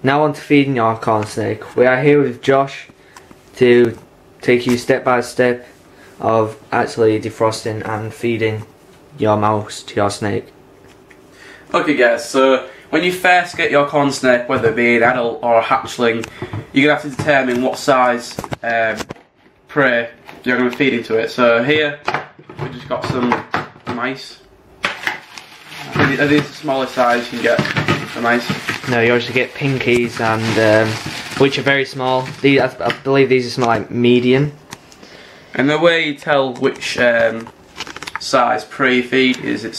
Now on to feeding your corn snake. We are here with Josh to take you step by step of actually defrosting and feeding your mouse to your snake. Okay guys, so when you first get your corn snake, whether it be an adult or a hatchling, you're going to have to determine what size prey you're going to feed into it. So here, we've just got some mice. Are these the smallest size you can get for mice? No, you also get pinkies, and which are very small. These, I believe these are small, like medium. And the way you tell which size prey you feed is I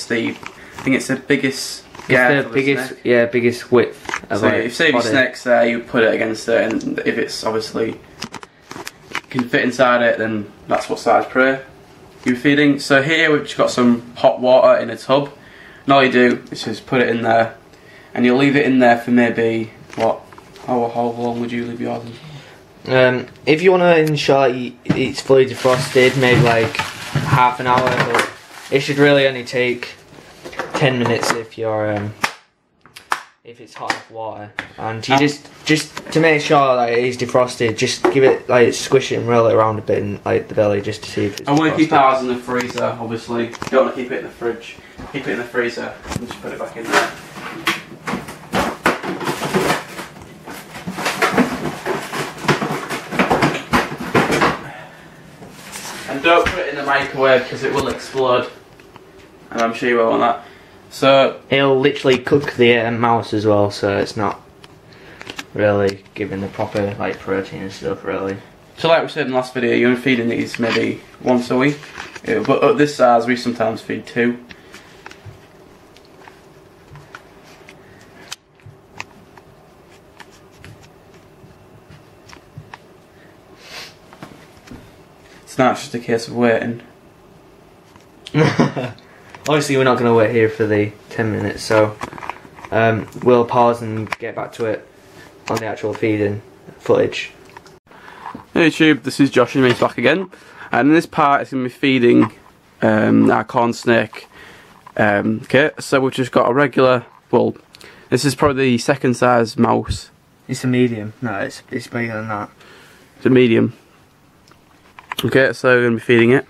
think it's the biggest. It's the biggest, yeah, biggest width. Of so if say your snake's there, you put it against it, and if it's obviously can fit inside it, then that's what size prey you're feeding. So here we've just got some hot water in a tub, and all you do is just put it in there, and you'll leave it in there for maybe what? How long would you leave yours in? If you want to ensure it's fully defrosted, maybe like half an hour, but it should really only take 10 minutes if you're if it's hot enough water. And you just to make sure that it is defrosted, just give it, like, squish it and roll it around a bit in like the belly just to see if it's I want to keep ours in the freezer, obviously. You don't want to keep it in the fridge. Keep it in the freezer and just put it back in there. And don't put it in the microwave because it will explode. And I'm sure you won't want that. So it'll literally cook the mouse as well, so it's not really giving the proper like protein and stuff really. So like we said in the last video, you're feeding these maybe once a week. But at this size we sometimes feed 2. It's not just a case of waiting. Obviously we're not going to wait here for the 10 minutes, so we'll pause and get back to it on the actual feeding footage. Hey YouTube, this is Josh and me back again, and in this part it's going to be feeding our corn snake. Okay, so we've just got a regular, well, this is probably the second size mouse. It's a medium, no, it's bigger than that. It's a medium. Okay, so we're going to be feeding it.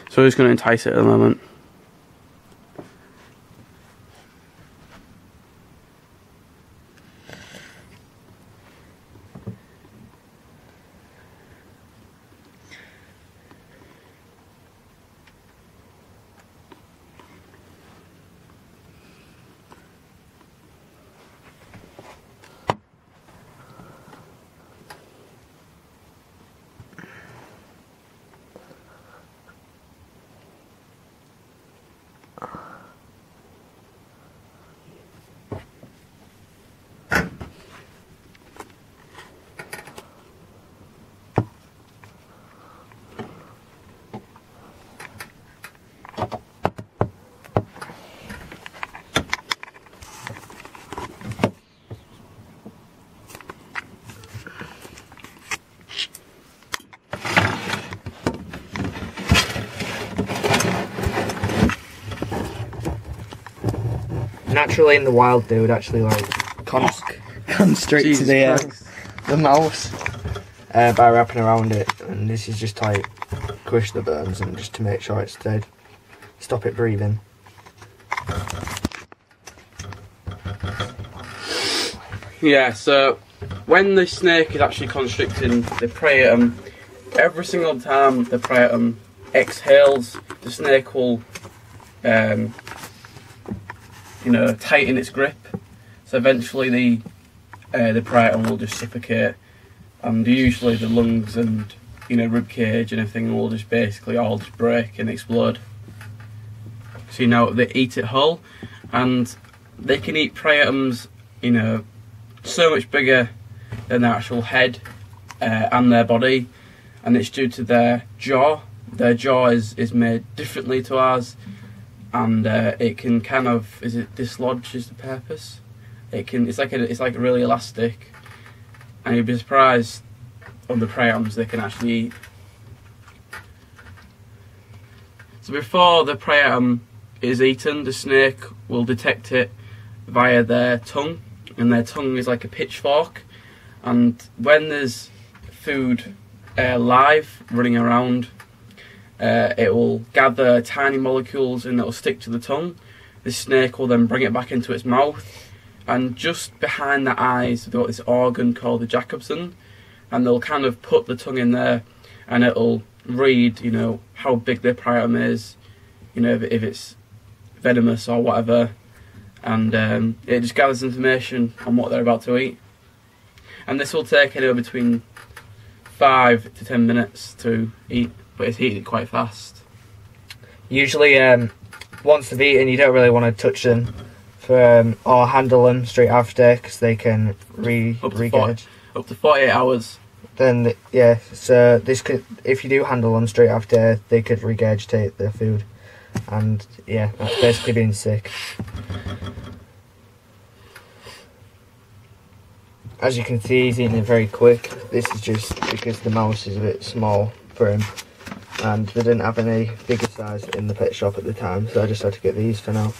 So we're just going to entice it at the moment. Naturally in the wild they would actually like constrict the mouse by wrapping around it, and this is just like squish the burns and just to make sure it's dead, stop it breathing. Yeah, so when the snake is actually constricting the praetum, every single time the praetum exhales, the snake will tighten its grip. So eventually the praetum will just suffocate, and usually the lungs and rib cage and everything will just basically all just break and explode. So they eat it whole, and they can eat praetums so much bigger than their actual head and their body, and it's due to their jaw. Their jaw is made differently to ours, and it can kind of, dislodge is the purpose. It's like really elastic, and you'd be surprised on the praetums they can actually eat. So before the praetum is eaten, the snake will detect it via their tongue, and their tongue is like a pitchfork. And when there's food live running around, it will gather tiny molecules and it will stick to the tongue. The snake will then bring it back into its mouth, and just behind the eyes they've got this organ called the Jacobson, and they'll kind of put the tongue in there, and it'll read, you know, how big the prey item is, you know, if it's venomous or whatever, and it just gathers information on what they're about to eat. And this will take anywhere between 5 to 10 minutes to eat, but it's eating quite fast. Usually, once they've eaten, you don't really want to touch them or handle them straight after, because they can regurgitate. Up to 48 hours. Then yeah, so this could, if you do handle them straight after, they could regurgitate their food, and yeah, that's basically being sick. As you can see, he's eating it very quick. This is just because the mouse is a bit small for him, and they didn't have any bigger size in the pet shop at the time, so I just had to get these for now.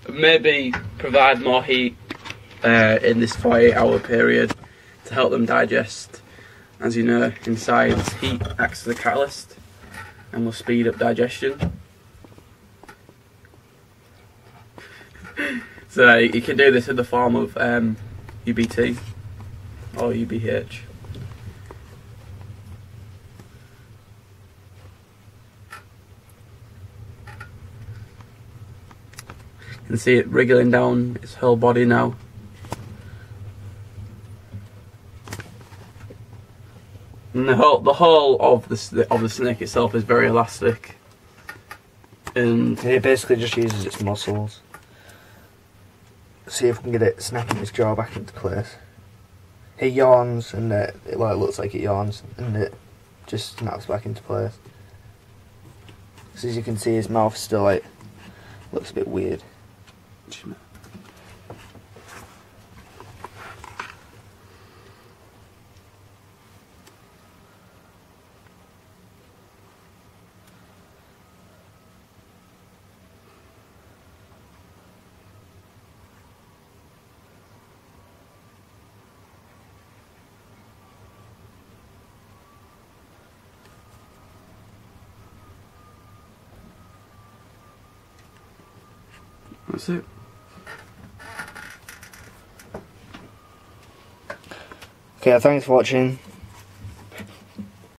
Maybe provide more heat in this 48-hour period to help them digest. As you know, in science, heat acts as a catalyst and will speed up digestion. So you can do this in the form of UBT or UBH. You can see it wriggling down its whole body now. And the whole of the snake itself is very elastic, and It basically just uses its muscles. See if we can get it snapping its jaw back into place. It yawns, and it looks like it yawns, and it just snaps back into place. So as you can see, his mouth still looks a bit weird. That's it. Okay, thanks for watching.